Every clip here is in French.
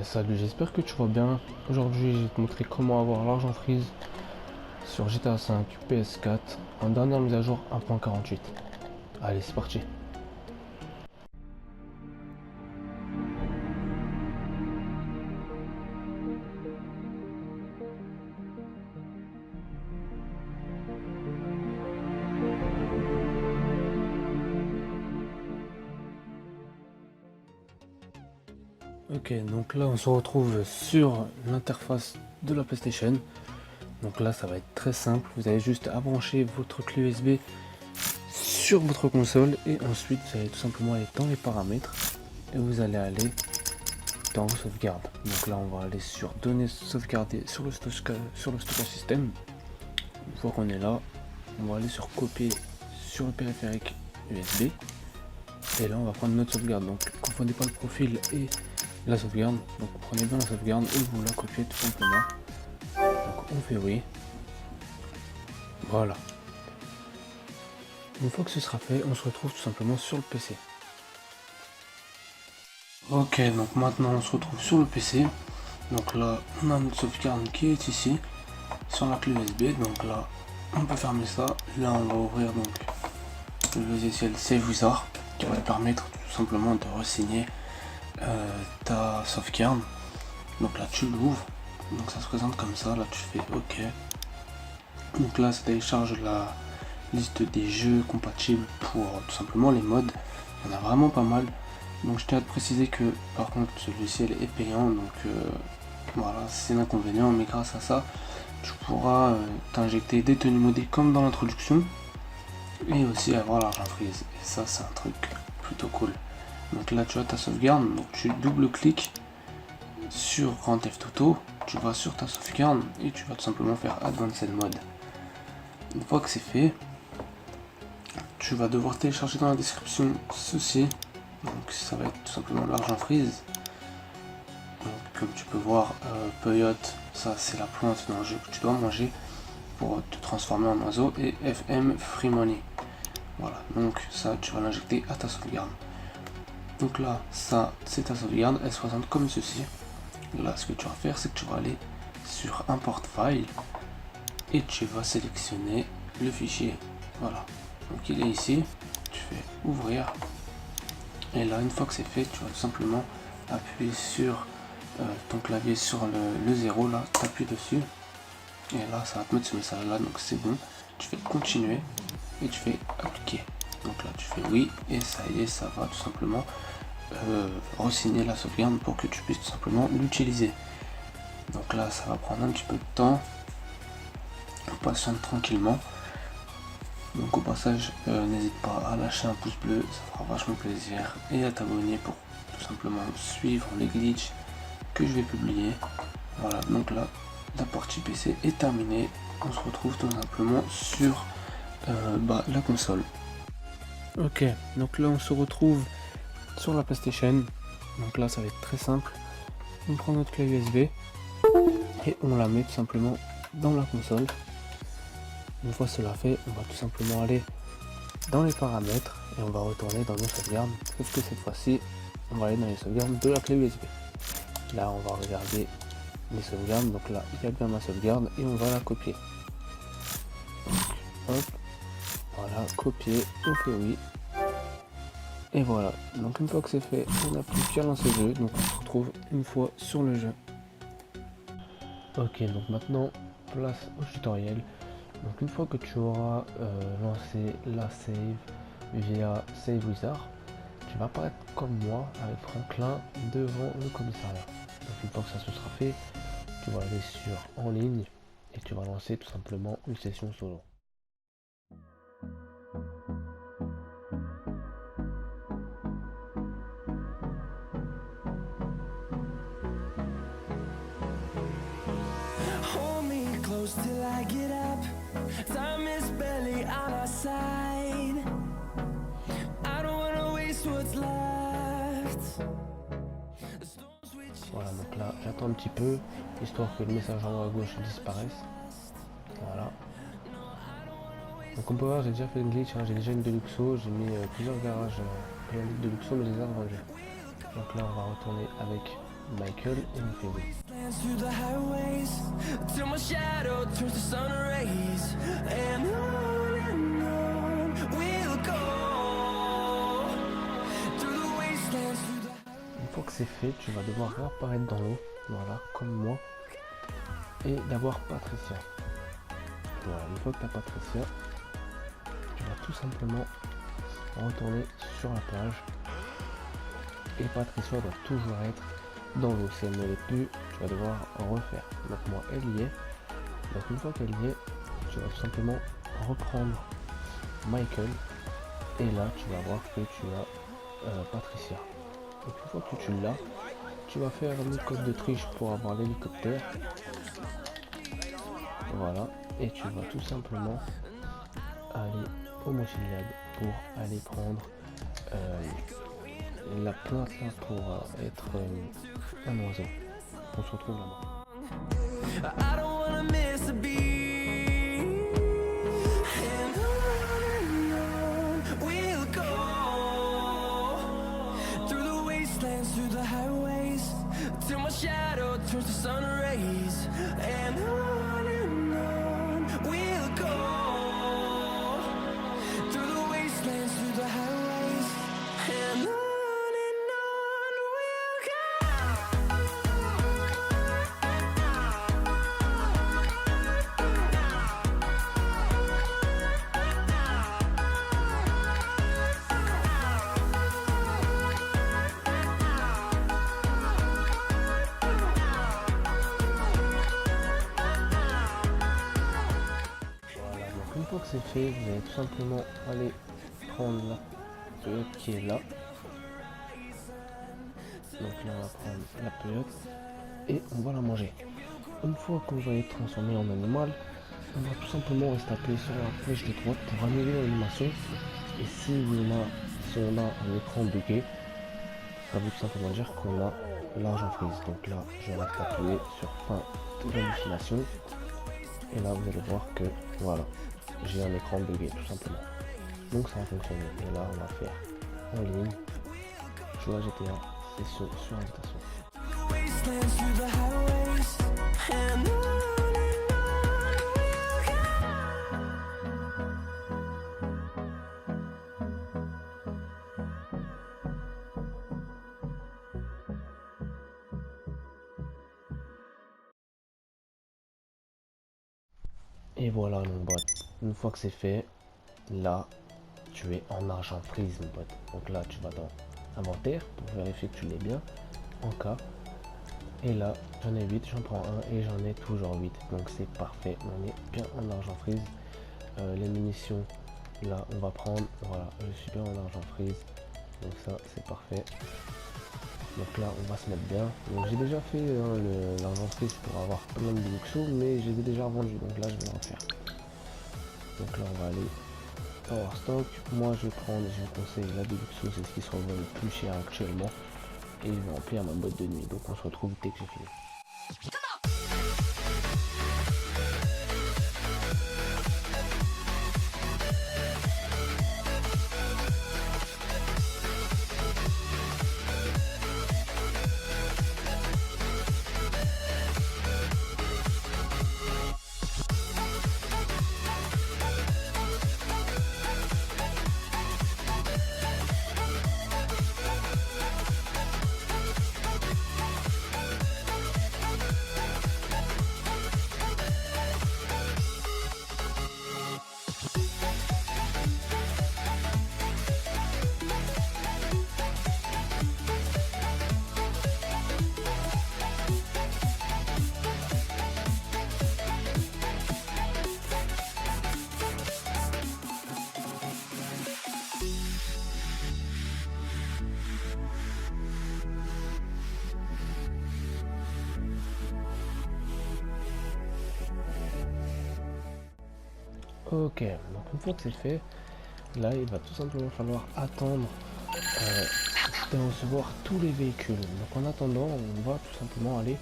Salut, j'espère que tu vas bien. Aujourd'hui, je vais te montrer comment avoir l'argent freeze sur GTA V, PS4, en dernière mise à jour 1.48. Allez, c'est parti. Ok, donc là, on se retrouve sur l'interface de la PlayStation. Donc là, ça va être très simple. Vous avez juste à brancher votre clé USB sur votre console et ensuite, vous allez tout simplement aller dans les paramètres et vous allez aller dans vos sauvegardes. Donc là, on va aller sur données sauvegardées sur le stockage système. Une fois qu'on est là, on va aller sur copier sur le périphérique USB et là on va prendre notre sauvegarde. Donc confondez pas le profil et la sauvegarde, donc prenez bien la sauvegarde et vous la copiez tout simplement. Donc on fait oui, voilà. Une fois que ce sera fait, on se retrouve tout simplement sur le PC. Ok, donc maintenant on se retrouve sur le PC. Donc là on a notre sauvegarde qui est ici sur la clé USB. Donc là on peut fermer ça. Là on va ouvrir donc le logiciel Save Wizard qui va te permettre tout simplement de re-signer ta sauvegarde. Donc là tu l'ouvres, donc ça se présente comme ça, là tu fais OK. Donc là ça télécharge la liste des jeux compatibles pour tout simplement les modes. Il y en a vraiment pas mal. Donc je tiens à te préciser que par contre ce logiciel est payant, donc voilà, c'est l'inconvénient, mais grâce à ça tu pourras t'injecter des tenues modées comme dans l'introduction et aussi avoir l'argent freeze. Et ça c'est un truc plutôt cool. Donc là tu as ta sauvegarde, donc tu double-cliques sur Grand Theft Auto, tu vas sur ta sauvegarde et tu vas tout simplement faire Advanced Mode. Une fois que c'est fait, tu vas devoir télécharger dans la description ceci. Donc ça va être tout simplement l'argent freeze. Donc, comme tu peux voir, peyote, ça c'est la plante dans le jeu que tu dois manger pour te transformer en oiseau, et FM Free Money. Voilà, donc ça tu vas l'injecter à ta sauvegarde. Donc là, ça c'est ta sauvegarde, elle se présente comme ceci. Là, ce que tu vas faire, c'est que tu vas aller sur Import File et tu vas sélectionner le fichier. Voilà, donc il est ici. Tu fais ouvrir et là, une fois que c'est fait, tu vas tout simplement appuyer sur ton clavier sur le 0. Là, tu appuies dessus et là, ça va te mettre ce message là. Donc, c'est bon. Tu fais continuer et tu fais appliquer. Donc là, tu fais oui et ça y est, ça va tout simplement re-signer la sauvegarde pour que tu puisses tout simplement l'utiliser. Donc là ça va prendre un petit peu de temps, on patiente tranquillement. Donc au passage n'hésite pas à lâcher un pouce bleu, ça fera vachement plaisir, et à t'abonner pour tout simplement suivre les glitches que je vais publier. Voilà, donc là la partie PC est terminée, on se retrouve tout simplement sur la console. Ok, donc là on se retrouve sur la PlayStation. Donc là ça va être très simple, on prend notre clé USB et on la met tout simplement dans la console. Une fois cela fait, on va tout simplement aller dans les paramètres et on va retourner dans nos sauvegardes, sauf que cette fois-ci on va aller dans les sauvegardes de la clé USB. Là on va regarder les sauvegardes, donc là il y a bien ma sauvegarde et on va la copier. Donc, hop, voilà, copier, on fait oui. Et voilà, donc une fois que c'est fait, on n'a plus qu'à lancer le jeu, donc on se retrouve une fois sur le jeu. Ok, donc maintenant, place au tutoriel. Donc une fois que tu auras lancé la save via Save Wizard, tu vas apparaître comme moi avec Franklin devant le commissariat. Donc une fois que ça se sera fait, tu vas aller sur en ligne et tu vas lancer tout simplement une session solo. Hold me close till I get up. Time is barely on our side. I don't wanna waste what's left. Voilà, donc là j'attends un petit peu, histoire que le message en haut à gauche disparaisse. Voilà. Donc on peut voir, j'ai déjà fait une glitch, hein, j'ai déjà une Deluxo, j'ai mis plusieurs garages de Deluxo, mais je les ai revendus. Donc là on va retourner avec Michael et on fait oui. Dance through the highways till my shadow turns to sun rays, and on we'll go through the wastelands, through the Une fois que c'est fait, tu vas devoir réapparaître dans l'eau, voilà, comme moi, et d'avoir Patricia. Voilà, une fois que tu as Patricia, tu vas tout simplement retourner sur la plage, et Patricia doit toujours être dans l'eau. Si elle ne l'est plus, tu vas devoir refaire. Donc moi, elle y est. Donc une fois qu'elle y est, tu vas tout simplement reprendre Michael, et là tu vas voir que tu as Patricia. Donc une fois que tu l'as, tu vas faire le code de triche pour avoir l'hélicoptère. Voilà, et tu vas tout simplement aller au Mochiliad pour aller prendre la plante là pour être un oiseau. On se retrouve là-bas. I don't wanna miss a beat, and on we'll go through the wastelands, through the highways till my shadow turns to sun rays, and on we'll go through the wastelands, through the highways, and on we'll go. Voilà, donc une fois que c'est fait, vous allez tout simplement aller prendre la pelote qui est là. Donc là on va prendre la pelote et on va la manger. Une fois que vous allez transformer en animal, on va tout simplement rester appuyé sur la flèche de droite pour annuler l'animation. Et si on a un écran bugué, ça veut tout simplement dire qu'on a l'argent freeze. Donc là je reste appuyé sur fin de l'hallucination. Et là vous allez voir que voilà, j'ai un écran bugué tout simplement. Donc ça va fonctionner. Et là on va faire en ligne, jouer à GTA, session sur invitation. Wastelands, through the highways, and on Et voilà mon pote, une fois que c'est fait, là tu es en argent freeze mon pote. Donc là tu vas dans inventaire pour vérifier que tu l'es bien en cas. Et là j'en ai 8, j'en prends un et j'en ai toujours 8. Donc c'est parfait, on est bien en argent freeze. Les munitions, là on va prendre, voilà, je suis bien en argent freeze. Donc ça c'est parfait. Donc là on va se mettre bien. Donc j'ai déjà fait l'argent freeze pour avoir plein de Deluxo, mais j'ai déjà vendu, donc là je vais le refaire. Donc là on va aller Power Stock. Moi je vous conseille la Deluxo, c'est ce qui se revend le plus cher actuellement. Et je vais remplir ma boîte de nuit. Donc on se retrouve dès que j'ai fini. Ok, donc une fois que c'est fait, là il va tout simplement falloir attendre de recevoir tous les véhicules. Donc en attendant, on va tout simplement aller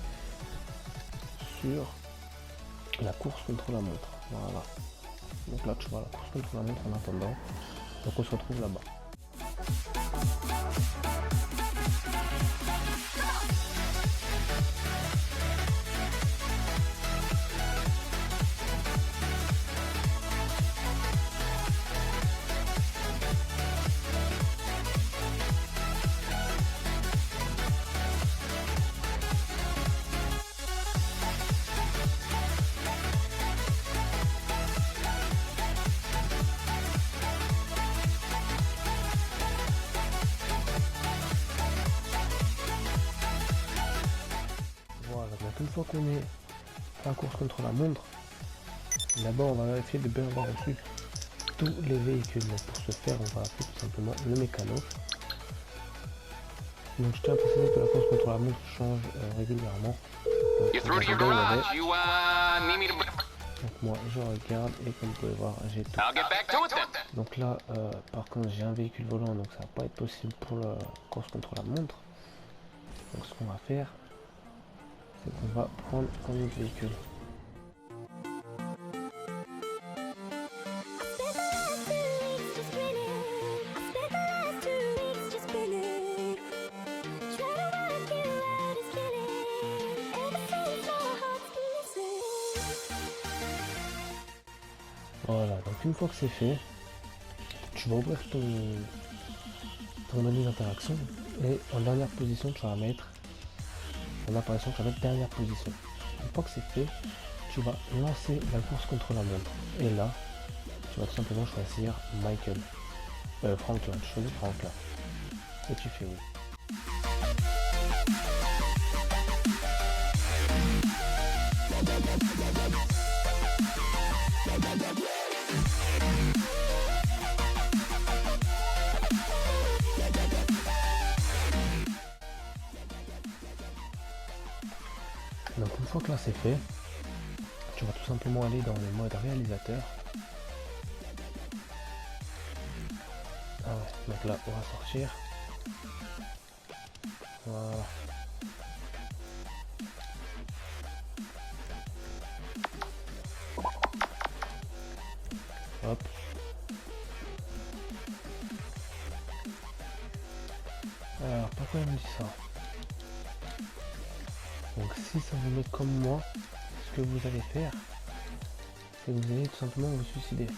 sur la course contre la montre. Voilà. Donc là tu vois la course contre la montre en attendant. Donc on se retrouve là-bas. une fois qu'on est à la course contre la montre, d'abord on va vérifier de bien avoir reçu tous les véhicules. Donc pour ce faire, on va appeler tout simplement le mécano. Donc je tiens à préciser que la course contre la montre change régulièrement. Donc moi je regarde et comme vous pouvez voir j'ai tout. Donc là par contre j'ai un véhicule volant, donc ça va pas être possible pour la course contre la montre. Donc ce qu'on va faire, c'est qu'on va prendre un autre véhicule. Voilà, donc une fois que c'est fait, tu vas ouvrir ton menu d'interaction et en dernière position tu vas mettre en apparition, tu vas mettre dernière position. Une fois que c'est fait, tu vas lancer la course contre la montre et là tu vas tout simplement choisir Michael, Franklin, tu choisis Franklin et tu fais oui. Donc une fois que là c'est fait, tu vas tout simplement aller dans le mode réalisateur. Ah ouais, donc là on va sortir. Voilà. Hop. Alors pourquoi il me dit ça? Donc si ça vous met comme moi, ce que vous allez faire, c'est que vous allez tout simplement vous suicider.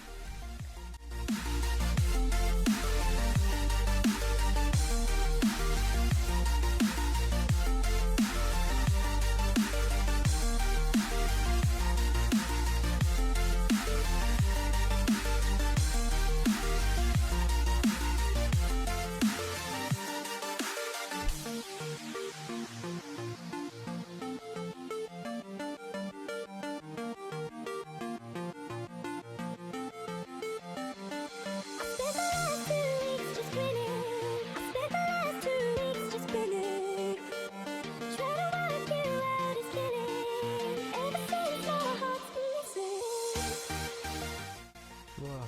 Voilà.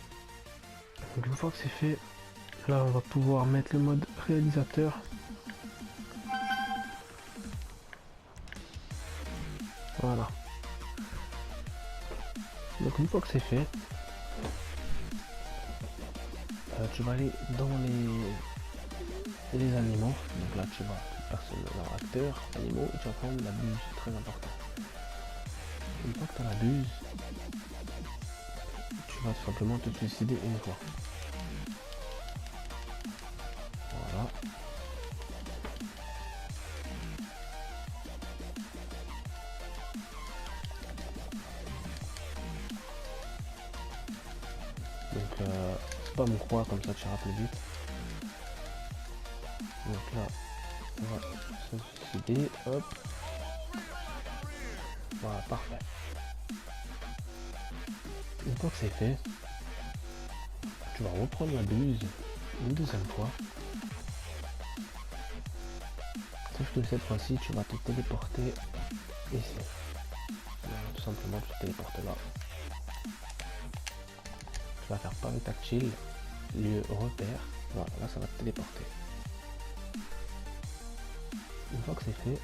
Donc une fois que c'est fait, là on va pouvoir mettre le mode réalisateur. Voilà. Donc une fois que c'est fait, tu vas aller dans les animaux. Donc là tu vas personne dans acteur, animaux, et tu vas prendre la buse, très important. Une fois que tu as la buse, tu vas tout simplement te suicider une fois. Voilà. Donc c'est pas mon croix, comme ça tu iras plus vite. Donc là on va se suicider, hop. Voilà, parfait. Une fois que c'est fait, tu vas reprendre la buse une deuxième fois. Sauf que cette fois-ci, tu vas te téléporter ici. Voilà, tout simplement, tu te téléportes là. Tu vas faire pavé tactile, lieu repère. Voilà, là ça va te téléporter. Une fois que c'est fait,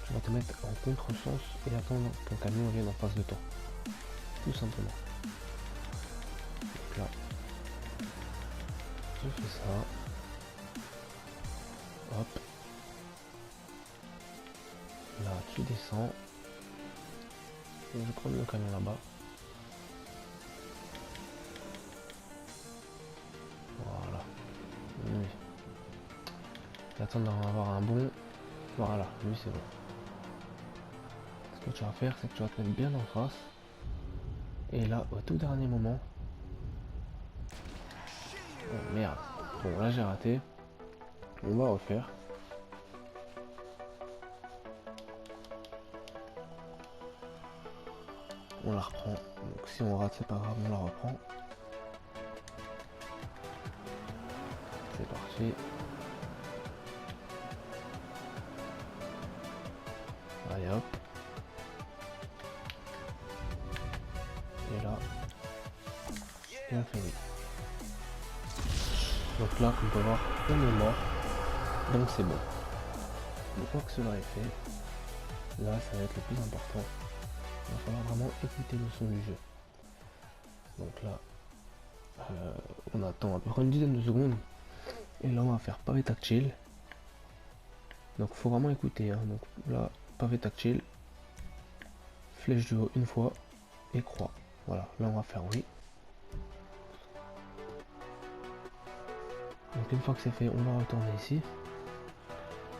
tu vas te mettre en contresens et attendre qu'un camion vienne en face de toi. Tout simplement. Donc là, je fais ça. Hop. Là, tu descends. Je vais prendre le camion là-bas. Voilà. Lui. J'attends d'en avoir un bon. Voilà, lui c'est bon. Ce que tu vas faire, c'est que tu vas te mettre bien en face. Et là, au tout dernier moment. Oh merde. Bon, là j'ai raté. On va refaire. on la reprend. Donc si on rate, c'est pas grave, on la reprend. C'est parti. Allez hop. Et là, et on fait oui. Donc là, comme on peut voir, on est mort. Donc c'est bon. Une fois que cela est fait, là ça va être le plus important. Il va falloir vraiment écouter le son du jeu. Donc là, on attend à peu près une dizaine de secondes. Et là on va faire pavé tactile. Donc faut vraiment écouter. Hein. Donc là, pavé tactile, flèche du haut une fois et croix. Voilà, là on va faire oui. Donc une fois que c'est fait, on va retourner ici.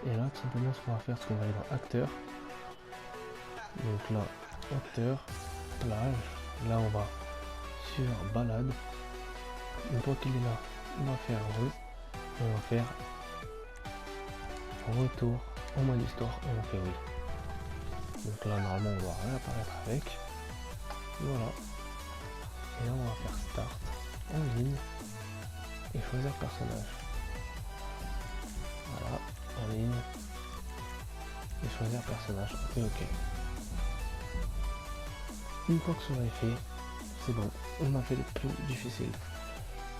Et là, tout simplement, ce qu'on va faire, c'est qu'on va aller dans acteur. Donc là, acteur, plage. Là, on va sur balade. Une fois qu'il est là, on va faire re. On va faire retour en mode histoire et on fait oui. Donc là, normalement, on doit réapparaître avec. Voilà. Et là, on va faire start en ligne et choisir personnage. Voilà, en ligne et choisir personnage et ok. Une fois que cela est fait, c'est bon, on a fait le plus difficile.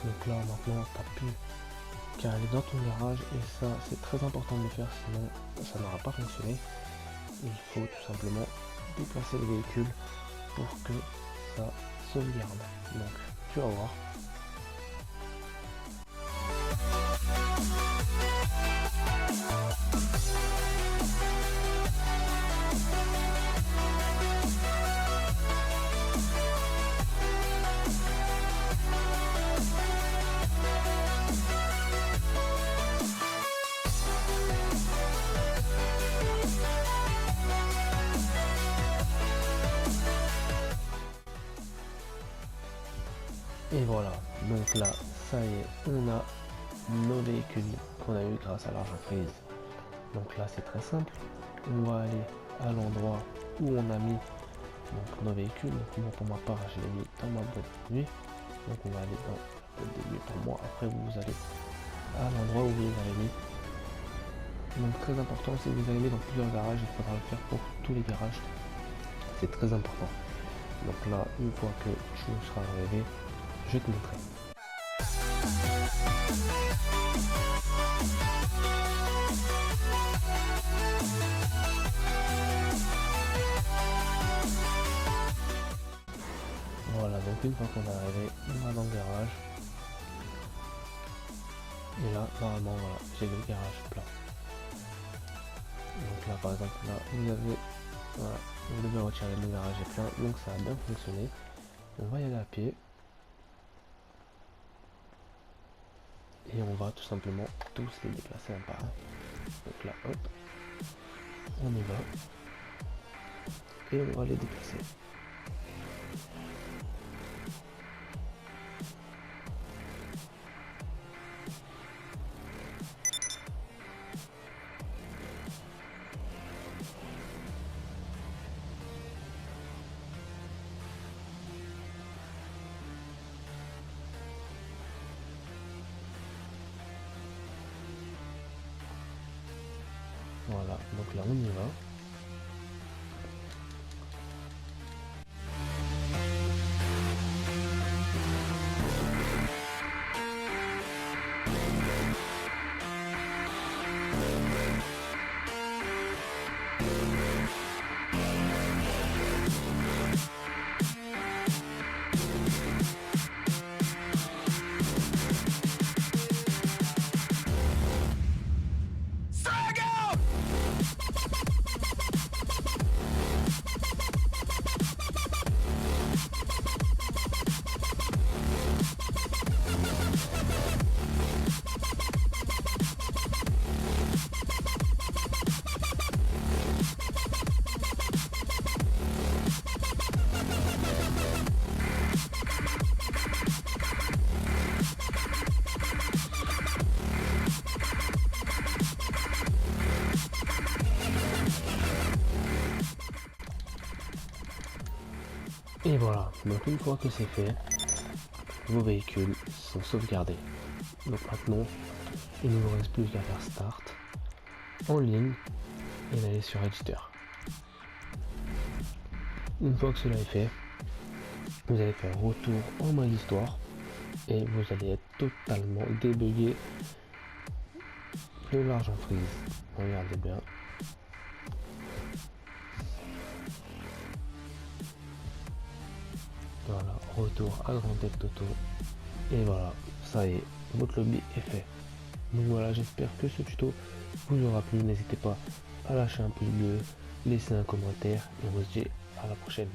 Donc là maintenant t'as plus qu'à aller dans ton garage et ça c'est très important de le faire, sinon ça n'aura pas fonctionné. Il faut tout simplement déplacer le véhicule pour que ça sauvegarde. Donc tu vas voir. Et voilà, donc là, ça y est, on a nos véhicules qu'on a eu grâce à l'argent prise. Donc là, c'est très simple. On va aller à l'endroit où on a mis donc, nos véhicules. Donc moi, pour ma part, je l'ai mis dans ma boîte de nuit. Donc on va aller dans la boîte de nuit pour moi. Après, vous allez à l'endroit où vous les avez mis. Donc très important, si vous avez mis dans plusieurs garages, il faudra le faire pour tous les garages. C'est très important. Donc là, une fois que tout sera arrivé, je te montrerai. Voilà, donc une fois qu'on est arrivé, on va dans le garage. Et là, normalement, voilà, j'ai le garage plein. Donc là, par exemple, là, vous avez, voilà, vous devez retirer le garage est plein, donc ça a bien fonctionné. On va y aller à pied. Et on va tout simplement tous les déplacer un par un. Donc là, hop, on y va. Et on va les déplacer. Voilà, donc là on y va. Et voilà, donc une fois que c'est fait, vos véhicules sont sauvegardés. Donc maintenant, il ne vous reste plus qu'à faire Start en ligne et d'aller sur Editor. Une fois que cela est fait, vous allez faire retour en mode histoire et vous allez être totalement débugué de l'argentrise. Regardez bien. Voilà, retour à Grand Theft Auto. Et voilà, ça y est, votre lobby est fait. Donc voilà, j'espère que ce tuto vous aura plu. N'hésitez pas à lâcher un pouce bleu, laisser un commentaire et on se dit à la prochaine.